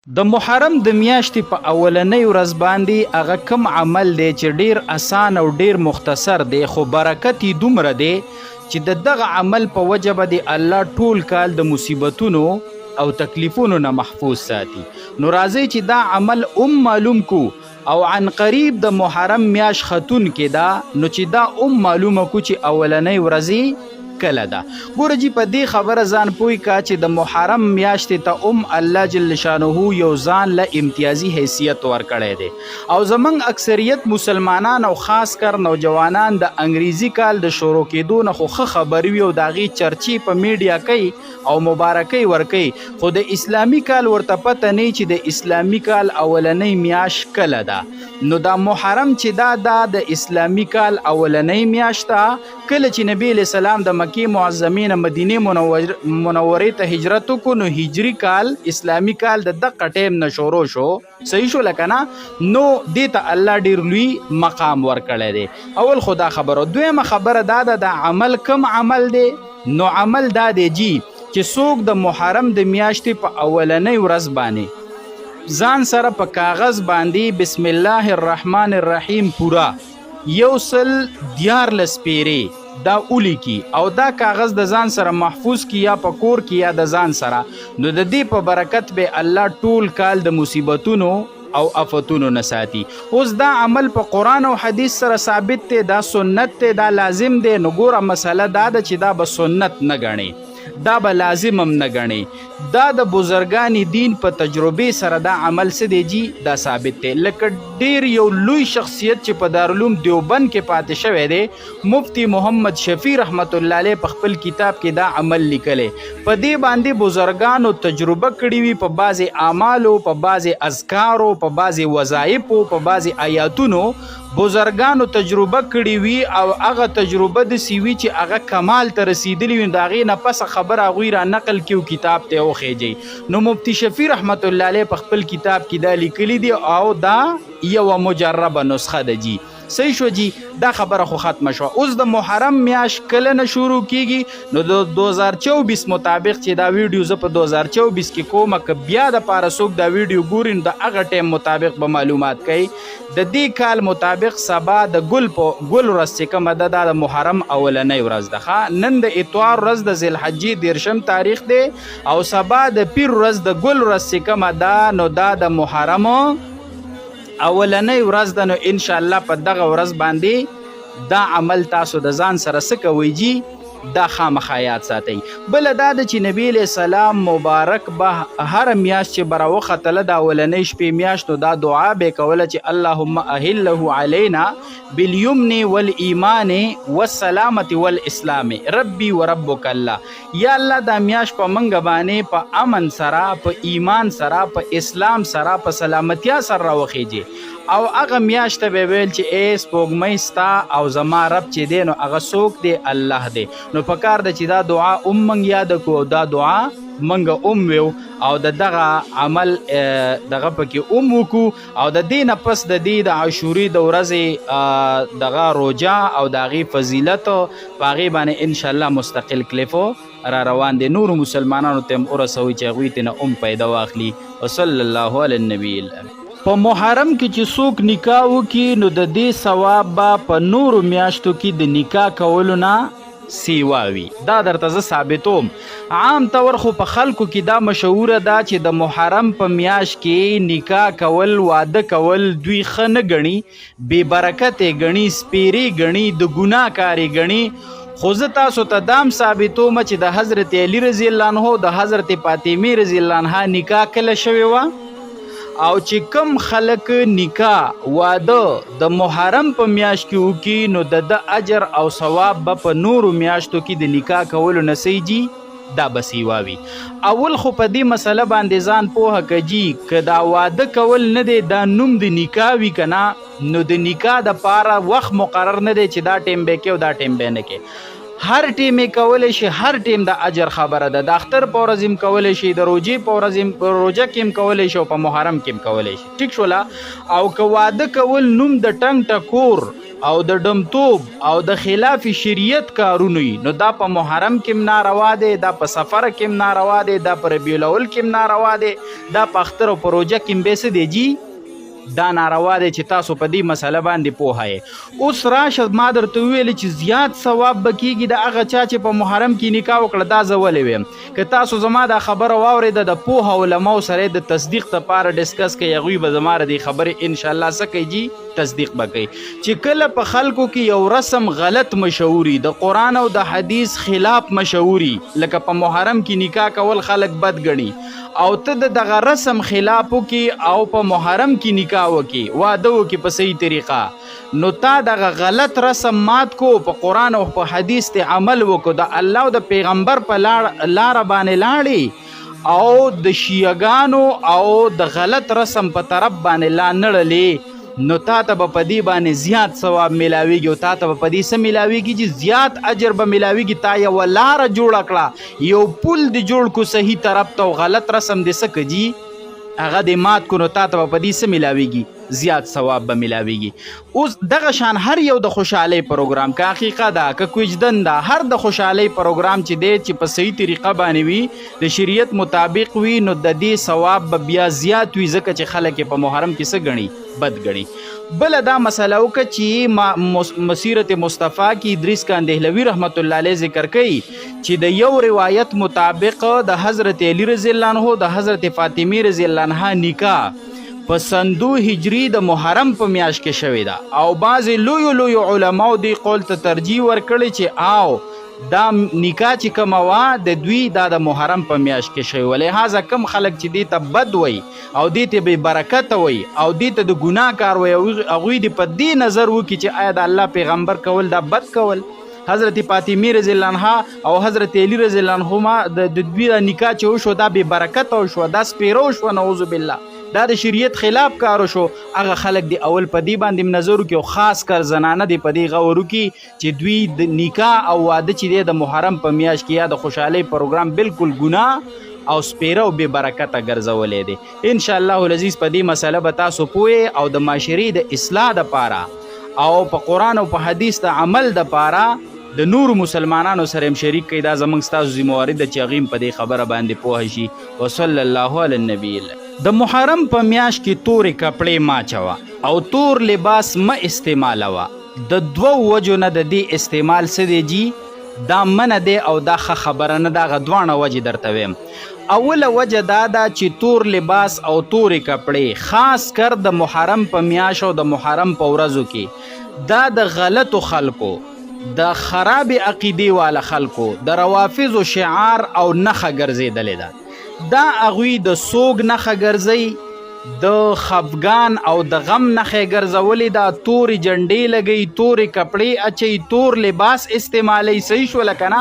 د محرم د میاشتې په اولنۍ ورځ باندې هغه کم عمل دی چې ډیر اسان او ډیر مختصر دی خو برکت یې دومره دی چې د دغه عمل په وجه به د الله ټول کال د مصیبتونو او تکلیفونو نه محفوظ ساتي. نو راځئ چې دا عمل معلوم کو او عن قریب د محرم میاشت ختون کې دا نو چې دا معلومه کو چې اولنۍ ورځې کله ده. ګوره جی په دې خبره ځان پوی کا چې د محرم میاشتې ته الله جل شانه یو ځان له امتیازي حیثیت ورکړی دی او زمونږ اکثریت مسلمانان او خاص کر نوجوانان د انګریزي کال د شروع کېدو نه خو ښه خبر وي او د هغې چرچې په میډیا کوي او مبارکۍ ورکوي خو د اسلامي کال ورته پته نه چې د اسلامي کال اولنۍ میاشت کله ده. نو دا محرم چې دا د اسلامي کال اولنۍ میاشت ده کله چې نبی علیه السلام د مکې معظمې نه مدینې منورې ته هجرت وکړو نو هجري کال اسلامي کال د دغه ټیم نه شروع شو. صحیح شو لکه نه؟ نو دې ته الله ډېر لوی مقام ورکړی دی. اول خو دا خبره. دویمه خبره دا ده د عمل کم عمل دی. نو عمل دا دی جی چې څوک د محرم د میاشتې په اولنۍ ورځ باندې ځان سره په کاغذ باندې بسم الله الرحمن الرحیم پورا 114 پیرې دا ولیکي او دا کاغذ د ځان سره محفوظ کی یا په کور کې یا د ځان سره نو د دې په برکت به الله ټول کال د مصیبتونو او آفتونو نه ساتي. اوس دا عمل په قرآن او حدیث سره ثابت دی، دا سنت دی، دا لازم دی. نو ګوره مسله دا ده چې دا به سنت نه ګڼي، دا به لازم هم نه ګڼي، دا د بزرګانی دین په تجربې سره دا عمل څه دی جی دا ثابت دی. لکه ډیر یو لوی شخصیت چې په دارالعلوم دیوبند کې پاتې شوی دی مفتی محمد شفیع رحمت الله علیه په خپل کتاب کې دا عمل لیکلی. په دې باندې بزرګانو تجربه کړې وي په بعضې اعمالو، په بعضې اذکارو، په بعضې وظایفو، په بعضې آیاتونو بزرګانو تجربه کړې وي او هغه تجربه داسې وي چې هغه کمال ته رسیدلی وي. د هغې نه پس خبره هغوی را نقل کړي کتاب ته وخیجئ. نو مفتی شفیع رحمت الله علیه په خپل کتاب کې دا لیکلی دی او دا یوه مجربه نسخه ده جی. صحیح شو جی؟ دا خبره خو ختمه شوه. اوس د محرم میاشت کله نه شروع کیږي نو د 2024 مطابق چې دا ویډیو زه په 2024 کې کومه که بیا د پاره څوک دا ویډیو ګوري نو د هغه ټیم مطابق به معلومات کوي. د دې کال مطابق سبا د ګل ورځ چې کومه ده دا د محرم اولنۍ ورځ ده. نن د اتوار ورځ د ذوالحجې 13 تاریخ دی او سبا د پیر ورځ د ګل ورځ چې کومه ده نو دا د محرم اولنۍ ورځ ده. نو انشاءالله په دغه ورځ باندې دا عمل تاسو د ځان سره څه کوئ جی دا خامخا یاد ساتئ. بله دا ده چې نبی علیه السلام مبارک به هره میاشت چې به راوختله د اولنۍ شپې میاشت نو دا دعا به یې کوله چې اللهم اهله علینا بالیمن والایمان والسلامة والاسلام ربي وربک الله. یا الله دا میاشت په موږ باندې په امن سره، په ایمان سره، په اسلام سره، په سلامتیا سره راوخیجې او هغه میاشت به ویل چې ای سپوږمۍ ستا او زما رب چې دی نو هغه څوک دی الله دی. نو پکار ده چې دا دعا موږ یاد کړو او دا دعا موږ ویو او د دغه عمل دغه پکې وکړو او د دې نه پس د دې د عاشورې د ورځې دغه روجه او د هغې فضیلت په هغې باندې انشاءالله مستقل کلیفو را روان دی. نورو مسلمانانو ته هم ورسوئ چې هغوی ته نه پیدا واخلي. وصلی الله علی النبی الامین. په محرم کې چې څوک نکاح وکړي نو د دې ثواب به په نورو میاشتو کې د نکاح کولو نه سیوا وي. دا درته زه ثابتوم. عام طور خو په خلکو کې دا مشهوره ده چې د محرم په میاشت کې نکاح کول، واده کول دوی ښه نه ګڼي، بې برکتې ګڼي، سپیرې ګڼي، د ګناه کارې ګڼي. خو زه تاسو ته دام ثابتوم چې د حضرت علی رضی الله عنه د حضرت فاطمې رضی الله عنها نکاح کله شوې وه او چې کم خلک نکاح واده د محرم په میاشت کې وکړي نو د اجر او ثواب به په نورو میاشتو کې د نکاح کولو نه سیجي دا به سیوا وي. اول خو په دې مسله باندې ځان پوهه کجي که دا واده کول نه دی دا نوم د نکاح وي که نه نو د نکاح دپاره وخت مقرر نه دی چې دا ټیم به کې او دا ټیم به نه کې. هر ټیم یې کولی شي، هر ټیم د اجر خبره ده. د اختر په ورځ هم کولی شي، د روجې په ورځ روجه کې هم کولی شي او په محرم کې هم کولی شي. ټیک شوله؟ او که واده کول نوم د ټنګ ټکور او د ډمتوب او د خلاف شریعت کارونه نو دا په محرم کې ناروا دی، دا په سفر کې ناروا دی، دا په ربیع الاول کې ناروا دی، دا په اختر او پروژه کې به دی جی دا ناروا دی چې تاسو په دې مسله باندې پوه یې. اوس راشه ما درته ویل چې زیات ثواب به کېږي د هغه چا چې په محرم کې نکاح وکړه. دا زه ولې ویم که تاسو زما دا خبره واورېده د پوهه علماو سره د تصدیق دپاره ډسکس کوي، هغوی به زما د دې خبرې انشاءالله څه کوي جي تصدیق به کوي چې کله په خلکو کې یو رسم غلط مشهوري د قرآن او د حدیث خلاف مشهوري لکه په محرم کې نکاح کول خلک بد ګڼي او ته د دغه رسم خلاف وکړي او په محرم کې نکاح وکړي واده وکړي په صحیح طریقه نو تا دغه غلط رسم مات کو په قرآن او په حدیث ته عمل وکړو د الله او د پیغمبر په لاره باندې لاړې او د شیعګانو او د غلط رسم په طرف باندې لا نړلې نو تا ته به په دې باندې زیات ثواب میلاویږي او تا ته به په دې څه میلاویږي چې زیات اجر به میلاویږي. تا یوه لاره جوړه کړه، یو پل دې جوړ کو صحیح طرف ته او غلط رسم دې څه کړي هغه دې مات کو نو تا ته به په دې څه میلاویږي زیات ثواب به میلاویږي. اوس دغه شان هر یو د خوشحالۍ پروګرام که حقیقه ده که کوجدن ده، هر د خوشحالۍ پروګرام چې دی چې په صحیح طریقه باندې وي د شریعت مطابق وي نو د دې ثواب به بیا زیات وي ځکه چې خلک یې په محرم کې څه ګڼي بد ګڼي. بله دا مسله وکړه چې مسیرت مصطفی کې ادریس کاندهلوي رحمت الله علیه ذکر کوي چې د یو روایت مطابق د حضرت علی رضی الله عنه د حضرت فاطمه رضی الله عنها نکاح په سندو هجری د محرم په میاشت کې شوې ده او بعضې لویو علماو دې قول ته ترجیح ورکړی چې او دا نکاح چې کومه وه د دوی دا د محرم په میاشت کې شوی ولهذا کم خلک چې دې ته بد وی او دې ته بې برکته وی او دې ته د ګناه کار وی هغوی دې په دې نظر وکړي چې آیا د الله پیغمبر کول دا بد کول. حضرت فاطمه رضی الله عنها او حضرت علی رضی الله عنهما د دوی د نکاح چې وشو دا بې برکته وشو، دا سپیره وشوه نعوذ بالله، دا د شریعت خلاف کارو شو. هغه خلک دی اول په دې باندې نظر وکړي او خاص کر زنانه دی په دې غور وکړي چې دوی د نکاح او واده چې دی د محرم په میاشت کې یا د خوشحالۍ پروګرام بالکل ګناه او سپیره او بې برکته ګرځولی دی. انشاءالله العزیز په دې مسله به تاسو پوهې او د معاشرې د اصلاح دپاره او په قرآن او په حدیث د عمل دپاره د نورو مسلمانانو سره هم شریک کړئ. دا زموږ ستاسو ذمهواري ده چې هغوی په دې خبره باندې پوه شي. وصلی الله علی النبی. د محرم په میاشت کې تورې کپړې مه اچوه او تور لباس مه استعمالوه. د دوو وجو نه د دې استعمال څه دی جي دا منه دی او دا ښه خبره نه ده. هغه دواړه وجې درته ویم. اوله وجه دا ده چې تور لباس او تورې کپړې خاص کر د محرم په میاشت او د محرم په ورځو کې دا د غلطو خلکو د خراب عقیدې والا خلکو د روافضو شعار او نښه ګرځېدلې ده. دا هغوی د سوګ نښه ګرځوي، د خفګان او د غم نښې ګرځولې ده، تورې جنډې لګوي، تورې کپړې اچوي، تور لباس استعمالوي. صحیح شوله که نه؟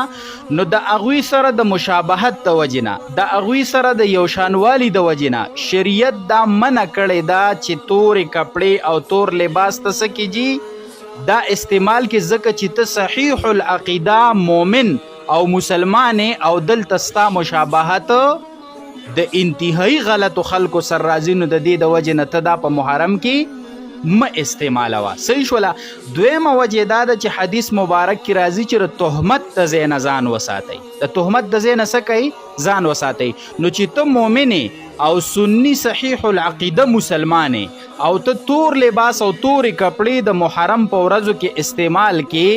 نو د هغوی سره د مشابهت د وجې نه، د هغوی سره د یو شانوالي د وجې نه شریعت دا منع کړې ده چې تورې کپړې او تور لباس ته څه کیږي دا استعمال کې ځکه چې ته صحیح العقیده مؤمن او مسلمان او دلته ستا مشابهت د انتهایی غلطو خلکو سر راځي نو د دې د وجې نه ته دا په محرم کې مه استعمالوه. صحیح شوله. دویمه وجې دا ده چې حدیث مبارک کې راځي چې د تهمت د ځای نه ځان وساتئ. د تهمت د ځای نه څه کوئ ځان وساتئ. نو چې ته مؤمنې او سنی صحیح العقیده مسلمانې او ته تور لباس او تورې کپړې د محرم په ورځو کې استعمال کې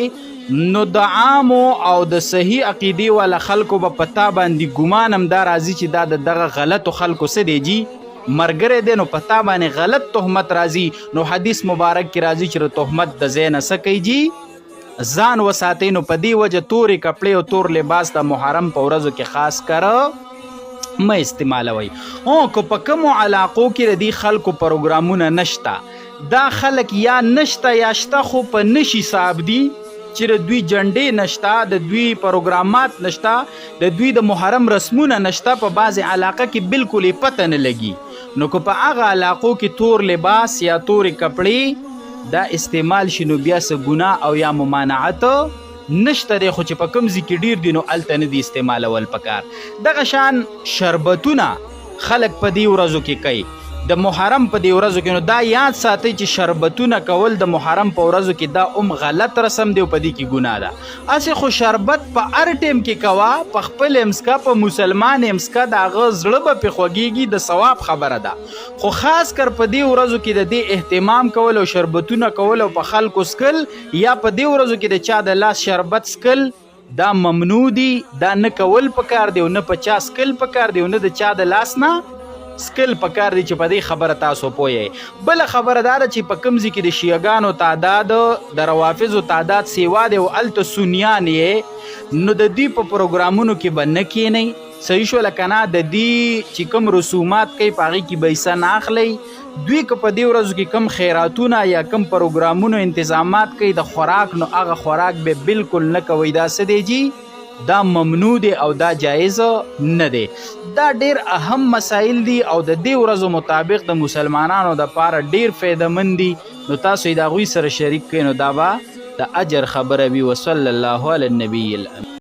نو د عامو او د صحیح عقیدې والا خلکو به په تا باندې ګمان هم دا راځي چې دا د دغه غلطو خلکو څه دی جي مرګری دی نو په تا باندې غلط تهمت راځي. نو حدیث مبارک کې راځي چې د تهمت د ځای نه څه کوي جي ځان وساتئ. نو په دې وجه تورې کپړې او تور لباس د محرم په ورځو کې خاص کر مه استعمالوي. که په کومو علاقو کې د دې خلکو پروګرامونه نشته، دا خلک یا نشته یا شته خو په نشي صاحب دي چې د دوی جنډې نشته، د دوی پروګرامات نشته، د دوی د محرم رسمونه نشته، په بعضې علاقه کې بالکل یې پته نه لګي. نو که په هغه علاقو کې تور لباس یا تورې کپړې دا استعمال شي نو بیا څه ګناه او یا ممانعت نشته دی، خو چې په کوم ځای کې ډیر دي نو هلته نه دي استعمالول پکار. دغه شان شربتونه خلک په دې ورځو کې کوي. د محرم په دې ورځو کې، نو دا یاد ساتئ چې شربتونه کول د محرم په ورځو کې دا غلط رسم دی او په دې کې ګناه ده. هسې خو شربت په هر ټیم کې کوه، په خپل امسکه، په مسلمان امسکه، د هغه زړه به پرې خوږېږي، د ثواب خبره ده. خو خاص کر په دې ورځو کې د دې اهتمام کول او شربتونه کول او په خلکو سکل یا په دې ورځو کې د چا د لاس شربت سکل دا ممنوع دي. دا نه کول پکار دی او نه په چا سکل پکار دی او نه د چا د لاس نه سکل پکار دی چې په دې خبره تاسو پوهیږئ. بله خبره دا ده چې په کوم ځای کې د شیعګانو تعداد د روافضو تعداد سیوا دی او هلته سنیان یې، نو د دوی په پروګرامونو کې به نه کښېنئ. صحیح شوله که نه؟ د دې چې کوم رسومات کوي په هغې کې پیسه نه اخلئ. دوی که په دې ورځو کې کم خیراتونه یا کم پروګرامونو انتظامات کوي د خوراک، نو هغه خوراک به بالکل نه کوئ. دا څه دی جي؟ دا ممنوع دی او دا جایز نه دی. دا ډیر اهم مسائل دي او د دې ورځو مطابق د مسلمانانو دپاره ډیر فایدهمند دي. نو تاسو یې د هغوی سره شریک کړئ، نو دا به د اجر خبره وي. وصلی الله علی النبی الامین.